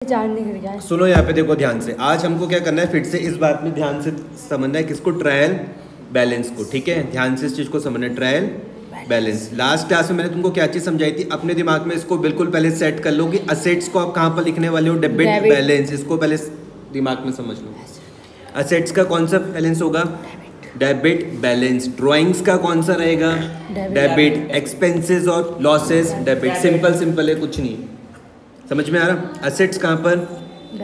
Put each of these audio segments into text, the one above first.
Charge नहीं कर गया। सुनो यहाँ पे देखो ध्यान से, आज हमको क्या करना है, फिर से इस बात में ध्यान से समझना है किसको, ट्रायल बैलेंस को। ठीक है, ध्यान से इस चीज को समझना है, ट्रायल बैलेंस। लास्ट क्लास में मैंने तुमको क्या चीज समझाई थी, अपने दिमाग में इसको बिल्कुल पहले सेट कर लो कि असेट्स को आप कहाँ पर लिखने वाले हो, डेबिट बैलेंस। इसको पहले दिमाग में समझ लो। असेट्स का कौन सा बैलेंस होगा, डेबिट बैलेंस। ड्राइंग्स का कौन सा रहेगा, डेबिट। एक्सपेंसेस और लॉसेस डेबिट। सिंपल है, कुछ नहीं। समझ में आ रहा। असेट्स कहाँ पर,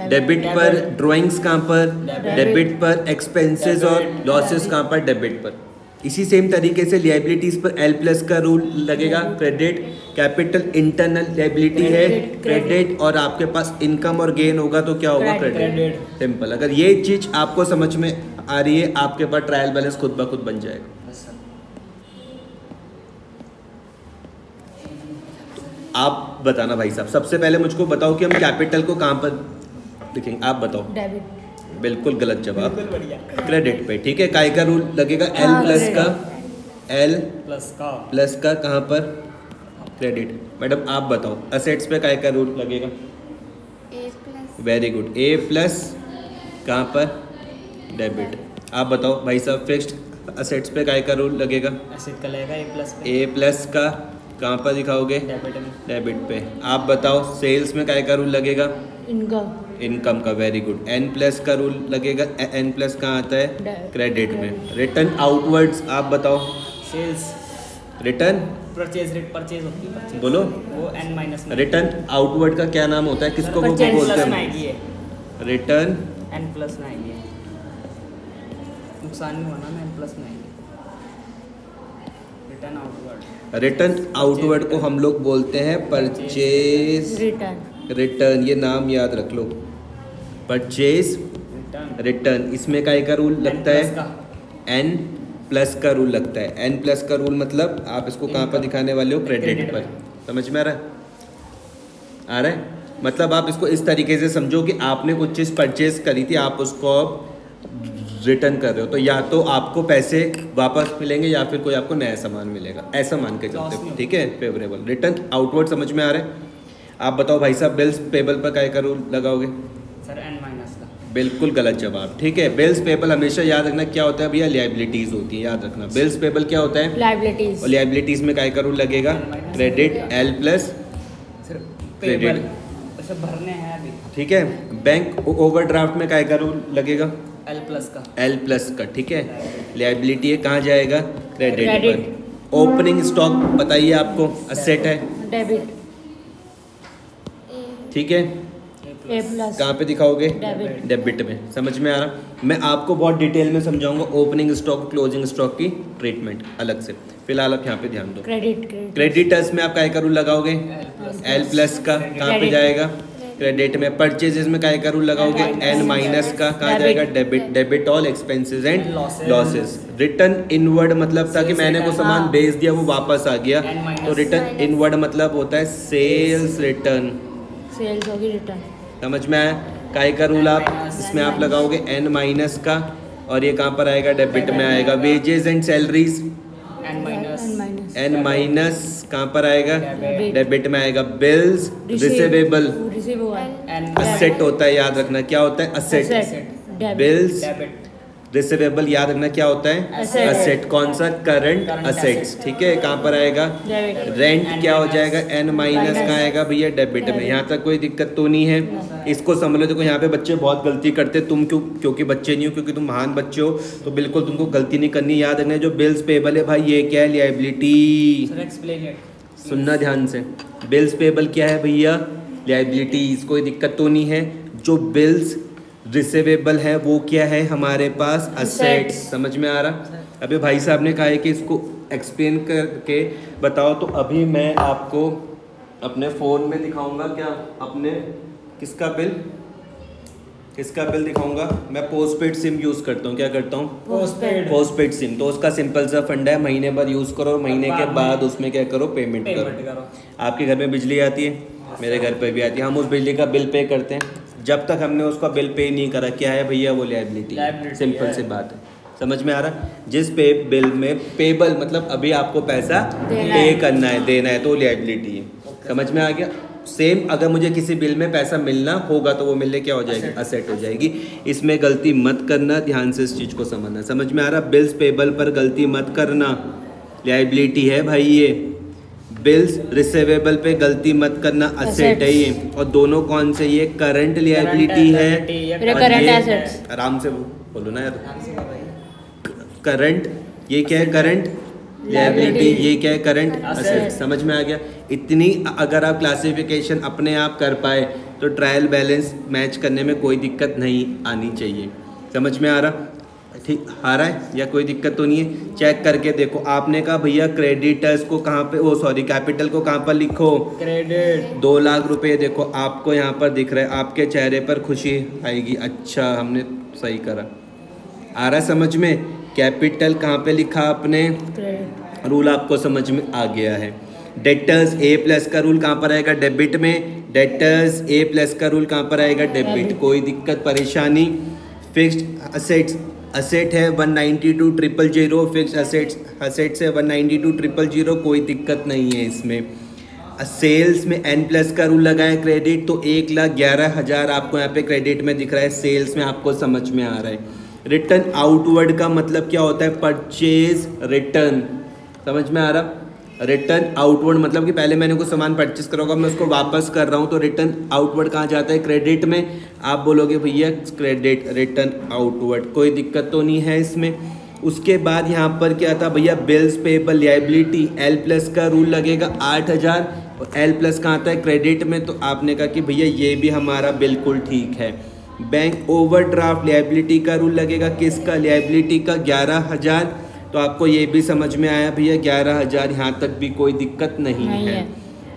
डेबिट पर। ड्राइंग्स कहाँ पर, डेबिट पर। एक्सपेंसेस और लॉसेस कहाँ पर, डेबिट पर। इसी सेम तरीके से लायबिलिटीज पर एल प्लस का रूल लगेगा, क्रेडिट। कैपिटल इंटरनल लायबिलिटी है, क्रेडिट। और आपके पास इनकम और गेन होगा तो क्या होगा, क्रेडिट। सिंपल। अगर ये चीज आपको समझ में आ रही है, आपके पास ट्रायल बैलेंस खुद ब खुद बन जाएगा। आप बताना भाई साहब, सबसे पहले मुझको बताओ कि हम कैपिटल को कहाँ पर लिखेंगे, आप बताओ। डेबिट। बिल्कुल गलत जवाब, क्रेडिट पे। ठीक है, काय का रूल लगेगा, एल प्लस का, एल प्लस का कहाँ पर, क्रेडिट। मैडम आप बताओ, असेट्स पे काय का रूल लगेगा, वेरी गुड, ए प्लस कहाँ पर, डेबिट। आप बताओ भाई साहब, फिक्स्ड असेट्स पे काय का रूल लगेगा, एसेट का लगेगा ए प्लस का कहाँ पर दिखाओगे, डेबिट पे। आप बताओ, सेल्स में काय का रूल लगेगा, इनकम का, वेरी गुड। एन प्लस का रूल लगेगा, एन प्लस कहाँ आता है, क्रेडिट में। रिटर्न आउटवर्ड्स आप बताओ, sales, return purchase rate, purchase होती है, बोलो वो एन माइनस। रिटर्न आउटवर्ड का क्या नाम होता है, किसको वो बोलते हैं, रिटर्न एन प्लस में आएगी, नुकसान नहीं होना, एन प्लस में आएगी। रिटर्न आउटवर्ड, रिटर्न आउटवर्ड को हम लोग बोलते हैं परचेज रिटर्न। ये नाम याद रख लो, परचेज रिटर्न। इसमें काय का रूल लगता है, एन प्लस का रूल लगता है। एन प्लस का रूल मतलब आप इसको कहाँ पर दिखाने वाले हो, क्रेडिट पर। समझ में आ रहा है? मतलब आप इसको इस तरीके से समझो कि आपने कुछ चीज़ परचेज करी थी, आप उसको रिटर्न कर रहे हो, तो या तो आपको पैसे वापस मिलेंगे या फिर कोई आपको नया सामान मिलेगा, ऐसा मान के चलते हो। ठीक है, फेवरेबल। रिटर्न आउटवर्ड समझ में आ रहा है? आप बताओ भाई साहब, बिल्स पेबल पर काय का रूल लगाओगे, सर एन माइनस का। बिल्कुल गलत जवाब। ठीक है, बिल्स पेबल हमेशा याद रखना क्या होता है भैया, लायबिलिटीज होती है, याद रखना। बिल्स पेबल क्या होता है, लायबिलिटीज। और लायबिलिटीज में काय का रूल लगेगा, क्रेडिट, एल प्लस क्रेडिट। भरने हैं अभी। ठीक है, बैंक ओवरड्राफ्ट में काय का रूल लगेगा, एल प्लस का, एल प्लस का। ठीक है, लायबिलिटी है, कहाँ जाएगा, क्रेडिट पर। ओपनिंग स्टॉक बताइए आपको, असेट है, डेबिट। ठीक है, ए प्लस कहाँ पे दिखाओगे, डेबिट। डेबिट में। समझ में आ रहा? मैं आपको बहुत डिटेल में समझाऊंगा ओपनिंग स्टॉक क्लोजिंग स्टॉक की ट्रीटमेंट अलग से। फिलहाल आप यहाँ पे ध्यान दो। क्रेडिटर्स में आप काय का रूल लगाओगे, एल प्लस का, कहाँ पे जाएगा, क्रेडिट में। परचेजेस में काय का रूल लगाओगे, एन माइनस का, कहाँ जाएगा, debit. Debit all expenses and losses. Return inward मतलब था कि मैंने वो सामान बेच दिया, वो वापस आ गया, तो रिटर्न इनवर्ड मतलब होता है सेल्स रिटर्न। सेल्स होगी रिटर्न। समझ में आया? काय का रूल आप इसमें आप लगाओगे, एन माइनस का, और ये कहाँ पर आएगा, डेबिट में आएगा। Wages and salaries, N minus कहाँ पर आएगा, डेबिट में आएगा। बिल्स रिसीवेबल, असेट होता है, याद रखना क्या होता है, असेट। बिल्स रिसीवेबल याद रखना क्या होता है, असेट। कौन सा, करंट असेट्स। ठीक है, कहाँ पर आएगा, रेंट क्या हो जाएगा, एन माइनस का आएगा भैया, डेबिट में। यहाँ तक कोई दिक्कत तो नहीं है? इसको समझ लो। देखो यहाँ पे बच्चे बहुत गलती करते, तुम क्योंकि बच्चे नहीं हो, क्योंकि तुम महान बच्चे हो, तो बिल्कुल तुमको गलती नहीं करनी। याद रखना, जो बिल्स पेबल है भाई, ये क्या है, लायबिलिटी। सुनना ध्यान से, बिल्स पेबल क्या है भैया, लायबिलिटीज। कोई दिक्कत तो नहीं है। जो बिल्स रिसीवेबल है वो क्या है हमारे पास, असेट्स। समझ में आ रहा? अभी भाई साहब ने कहा है कि इसको एक्सप्लेन करके बताओ, तो अभी मैं आपको अपने फ़ोन में दिखाऊंगा, क्या अपने किसका बिल दिखाऊंगा। मैं पोस्टपेड सिम यूज़ करता हूँ। क्या करता हूँ, पोस्टपेड सिम। तो उसका सिंपल सा फंडा है, महीने भर यूज़ करो, महीने के बाद उसमें क्या करो, पेमेंट करो। आपके घर में बिजली आती है, मेरे घर पर भी आती है, हम उस बिजली का बिल पे करते हैं। जब तक हमने उसका बिल पे नहीं करा, क्या है भैया, वो लायबिलिटी। सिंपल सी बात है। समझ में आ रहा? जिस पे बिल में पेबल मतलब अभी आपको पैसा पे करना है, देना है, तो लायबिलिटी है। समझ में आ गया? सेम अगर मुझे किसी बिल में पैसा मिलना होगा तो वो मिलने क्या हो जाएगी, असेट हो जाएगी। इसमें गलती मत करना, ध्यान से इस चीज़ को समझना। समझ में आ रहा? बिल्स पेबल पर गलती मत करना, लायबिलिटी है भाई ये। बिल्स रिसीवेबल पे गलती मत करना, असेट है ये। और दोनों कौन से, ये करंट लायबिलिटी है और करंट ये एसेट्स। आराम से बोलो ना यार, करंट ये क्या है, करंट लायबिलिटी, ये क्या है, करंट असेट। समझ में आ गया? इतनी अगर आप क्लासिफिकेशन अपने आप कर पाए तो ट्रायल बैलेंस मैच करने में कोई दिक्कत नहीं आनी चाहिए। समझ में आ रहा? ठीक आ रहा है या कोई दिक्कत तो नहीं है? चेक करके देखो। आपने कहा भैया क्रेडिटर्स को कहाँ पे, ओ सॉरी कैपिटल को कहाँ पर लिखो, क्रेडिट। 2 लाख रुपए देखो आपको यहाँ पर दिख रहा है, आपके चेहरे पर खुशी आएगी, अच्छा हमने सही करा। आ रहा है समझ में? कैपिटल कहाँ पे लिखा आपने, रूल आपको समझ में आ गया है। डेटर्स ए प्लस का रूल कहाँ पर आएगा, डेबिट में। डेटर्स ए प्लस का रूल कहाँ पर आएगा, डेबिट। कोई दिक्कत परेशानी? फिक्स्ड असेट्स, असेट है 192,000, फिक्स्ड असेट्स है 192,000, कोई दिक्कत नहीं है इसमें। सेल्स में एन प्लस का रूल लगा है, क्रेडिट तो 1,11,000 आपको यहाँ पे क्रेडिट में दिख रहा है, सेल्स में आपको समझ में आ रहा है। रिटर्न आउटवर्ड का मतलब क्या होता है, परचेज रिटर्न। समझ में आ रहा? रिटर्न आउटवर्ड मतलब कि पहले मैंने कुछ सामान परचेस करा होगा, मैं उसको वापस कर रहा हूँ, तो रिटर्न आउटवर्ड कहाँ जाता है, क्रेडिट में। आप बोलोगे भैया क्रेडिट, रिटर्न आउटवर्ड, कोई दिक्कत तो नहीं है इसमें। उसके बाद यहाँ पर क्या था भैया, bills payable liability, L plus का रूल लगेगा 8,000 और एल प्लस कहाँ आता है, क्रेडिट में। तो आपने कहा कि भैया ये भी हमारा बिल्कुल ठीक है। बैंक ओवरड्राफ्ट लायबिलिटी का रूल लगेगा किसका, लायबिलिटी का 11,000, तो आपको ये भी समझ में आया भैया 11,000, यहाँ तक भी कोई दिक्कत नहीं है।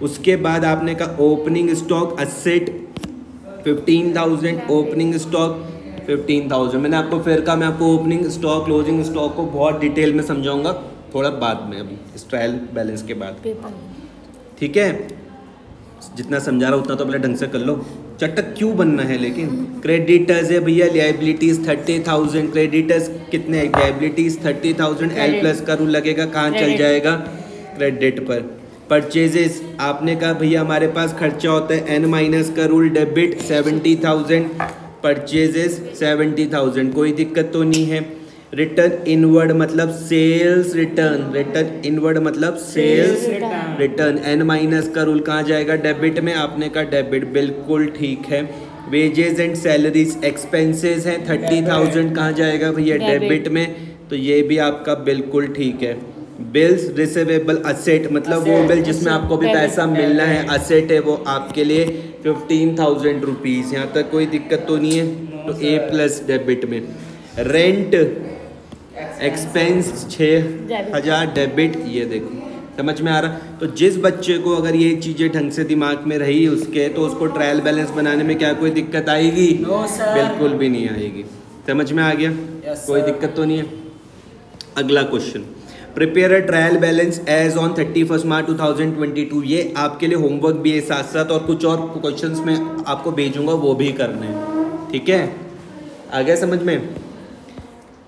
उसके बाद आपने कहा opening stock asset 15,000, opening stock 15,000। मैंने आपको फिर कहा मैं आपको ओपनिंग स्टॉक क्लोजिंग स्टॉक को बहुत डिटेल में समझाऊंगा थोड़ा बाद में, अभी इस ट्रायल बैलेंस के बाद, ठीक है? जितना समझा रहा उतना तो पहले ढंग से कर लो, चटक क्यों बनना है। लेकिन क्रेडिटर्स है भैया, लायबिलिटीज 30,000, क्रेडिटर्स कितने, लायबिलिटीज 30,000, एल प्लस का रूल लगेगा कहाँ चल जाएगा, क्रेडिट पर। परचेजेस आपने कहा भैया हमारे पास खर्चा होता है एन माइनस का रूल, डेबिट 70,000, परचेजेस 70,000, कोई दिक्कत तो नहीं है। रिटर्न इनवर्ड मतलब सेल्स रिटर्न, रिटर्न इनवर्ड मतलब सेल्स रिटर्न, एन माइनस का रूल कहाँ जाएगा, डेबिट में। आपने कहा डेबिट, बिल्कुल ठीक है। वेजेस एंड सैलरीज एक्सपेंसेस हैं 30,000, कहाँ जाएगा भैया, डेबिट में, तो ये भी आपका बिल्कुल ठीक है। बिल्स रिसीवेबल असेट मतलब वो बिल जिसमें आपको भी पैसा मिलना है, असेट है वो आपके लिए 15,000 रुपीज़, यहाँ तक कोई दिक्कत तो नहीं है, तो ए प्लस डेबिट में। रेंट एक्सपेंस 6,000 डेबिट, ये देखो समझ में आ रहा। तो जिस बच्चे को अगर ये चीज़ें ढंग से दिमाग में रही उसके, तो उसको ट्रायल बैलेंस बनाने में क्या कोई दिक्कत आएगी, बिल्कुल भी नहीं आएगी। समझ में आ गया, कोई दिक्कत तो नहीं है। अगला question, prepare a trial balance as on 31 March 2022। ये आपके लिए होमवर्क भी है साथ साथ, और कुछ और क्वेश्चंस मैं आपको भेजूंगा वो भी करने हैं, ठीक है? आ गया समझ में?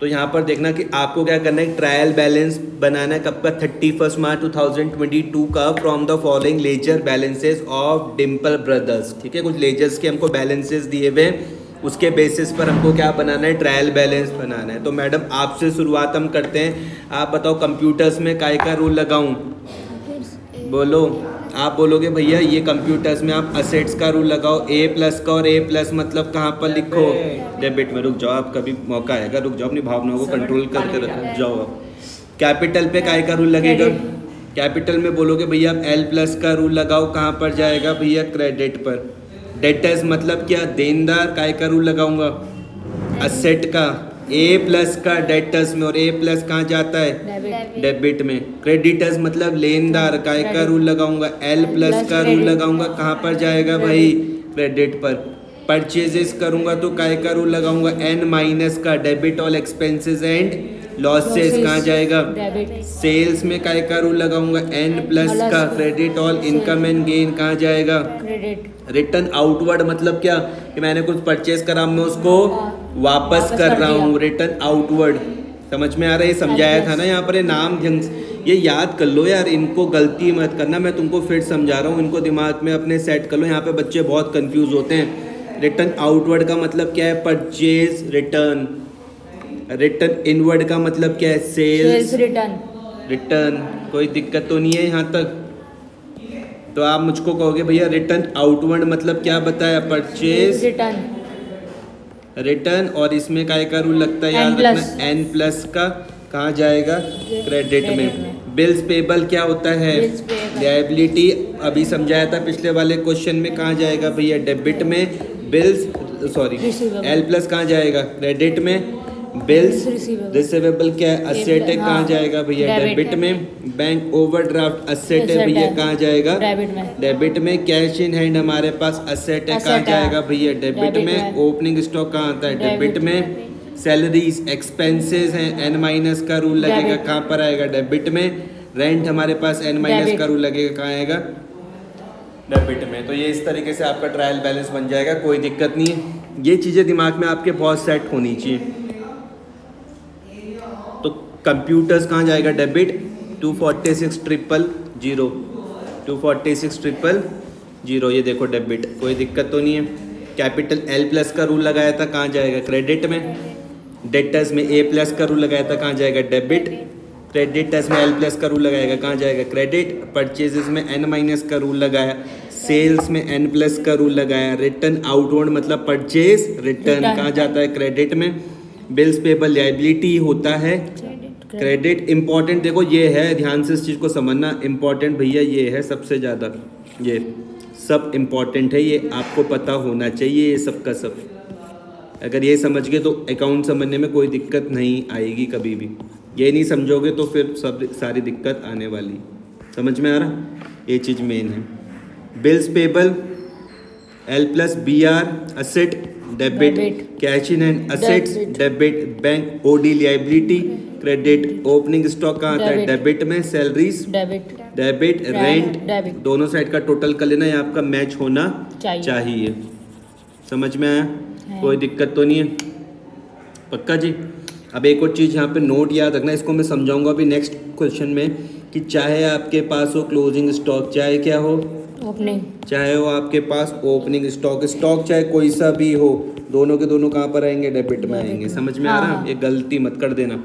तो यहाँ पर देखना कि आपको क्या करना है, ट्रायल बैलेंस बनाना है कब का, 31 मार्च 2022 का, from the following ledger balances of Dimple brothers. ठीक है, कुछ लेजर्स के हमको बैलेंसेस दिए हुए हैं, उसके बेसिस पर हमको क्या बनाना है, ट्रायल बैलेंस बनाना है। तो मैडम आपसे शुरुआत हम करते हैं, आप बताओ कंप्यूटर्स में काय का रूल लगाऊं, बोलो। आप बोलोगे भैया ये कंप्यूटर्स में आप असेट्स का रूल लगाओ, ए प्लस का, और ए प्लस मतलब कहाँ पर लिखो, डेबिट में। रुक जाओ, आप कभी मौका आएगा, रुक जाओ, अपनी भावनाओं को कंट्रोल करके रखो, जाओ आप। कैपिटल पे काय का रूल लगेगा, कैपिटल में बोलोगे भैया आप एल प्लस का रूल लगाओ, कहाँ पर जाएगा भैया, क्रेडिट पर। डेटर्स मतलब क्या, देनदार, काय का रूल लगाऊंगा, असेट का, ए प्लस का डेटर्स में, और ए प्लस कहाँ जाता है, डेबिट में। क्रेडिटर्स मतलब लेनदार, काय का रूल लगाऊंगा, एल प्लस का रूल लगाऊंगा, कहाँ पर जाएगा भाई, क्रेडिट पर। परचेजेस करूंगा तो काय का रूल लगाऊंगा, एन माइनस का, debit all expenses and losses, कहाँ जाएगा, सेल्स में काय का रूल लगाऊंगा, एन प्लस का, credit all income and gain, कहाँ जाएगा, क्रेडिट। रिटर्न आउटवर्ड मतलब क्या, कि मैंने कुछ परचेज करा, मैं उसको वापस कर रहा हूँ, रिटर्न आउटवर्ड। समझ में आ रहा है, ये समझाया था ना यहाँ पर, नाम ये याद कर लो यार, इनको गलती मत करना, मैं तुमको फिर समझा रहा हूँ, इनको दिमाग में अपने सेट कर लो। यहाँ पे बच्चे बहुत कंफ्यूज होते हैं। रिटर्न आउटवर्ड का मतलब क्या है? Purchase return. रिटर्न इनवर्ड का मतलब क्या है? Sales return. रिटर्न। कोई दिक्कत तो नहीं है यहाँ तक? तो आप मुझको कहोगे भैया रिटर्न आउटवर्ड मतलब क्या बताया? Purchase return. और इसमें काय का रूल लगता है याद रखना? एन प्लस का कहाँ जाएगा? क्रेडिट में। बिल्स पेबल क्या होता है? लायबिलिटी। अभी समझाया था पिछले वाले क्वेश्चन में, कहाँ जाएगा भैया? डेबिट में। बिल्स सॉरी एल प्लस कहाँ जाएगा? क्रेडिट में। बिल्स रिसीवेबल क्या है? असेट है, कहाँ जाएगा भैया? डेबिट में। बैंक ओवरड्राफ्ट असेट है भैया, कहाँ जाएगा? डेबिट में। कैश इन हैंड हमारे पास असेट है, कहाँ जाएगा भैया? डेबिट में। ओपनिंग स्टॉक कहाँ आता है? डेबिट में। सैलरीज एक्सपेंसेस हैं, एन माइनस का रूल लगेगा, कहाँ पर आएगा? डेबिट में। रेंट हमारे पास एन माइनस का रूल लगेगा, कहाँ आएगा? डेबिट में। तो ये इस तरीके से आपका ट्रायल बैलेंस बन जाएगा, कोई दिक्कत नहीं है। ये चीज़ें दिमाग में आपके बहुत सेट होनी चाहिए। तो कंप्यूटर्स कहाँ जाएगा? डेबिट। 246,000 246,000 ये देखो डेबिट, कोई दिक्कत तो नहीं है। कैपिटल एल प्लस का रूल लगाया था, कहाँ जाएगा? क्रेडिट में। डेटर्स में ए प्लस का रूल लगाया था, कहाँ जाएगा? डेबिट। क्रेडिटर्स में एल प्लस का रूल लगाएगा, कहाँ जाएगा? क्रेडिट। परचेजेस में एन माइनस का रूल लगाया। सेल्स में एन प्लस का रूल लगाया। रिटर्न आउटवर्ड मतलब परचेज रिटर्न, कहाँ जाता है? क्रेडिट में। बिल्स पेबल लायबिलिटी होता है क्रेडिट। इंपॉर्टेंट देखो ये है, ध्यान से इस चीज़ को समझना, इंपॉर्टेंट भैया ये है सबसे ज़्यादा, ये सब इम्पॉर्टेंट है, ये आपको पता होना चाहिए, ये सब का सब। अगर ये समझ गए तो अकाउंट समझने में कोई दिक्कत नहीं आएगी कभी भी। ये नहीं समझोगे तो फिर सब सारी दिक्कत आने वाली। समझ में आ रहा? ये चीज़ मेन है। Bills payable L plus B R asset debit. Cash in hand assets debit. Bank OD liability credit. Opening stock कहाँ आता है? डेबिट में। Salaries debit. रेंट दोनों साइड का टोटल कर लेना, ये आपका मैच होना चाहिए। समझ में आया? कोई दिक्कत तो नहीं है? पक्का जी। अब एक और चीज़ यहाँ पे नोट याद रखना, इसको मैं समझाऊंगा अभी नेक्स्ट क्वेश्चन में, कि चाहे आपके पास हो क्लोजिंग स्टॉक, चाहे क्या हो? ओपनिंग। चाहे हो आपके पास ओपनिंग स्टॉक, स्टॉक चाहे कोई सा भी हो, दोनों के दोनों कहाँ पर आएंगे? डेबिट में आएंगे। समझ में आ रहा है? ये गलती मत कर देना।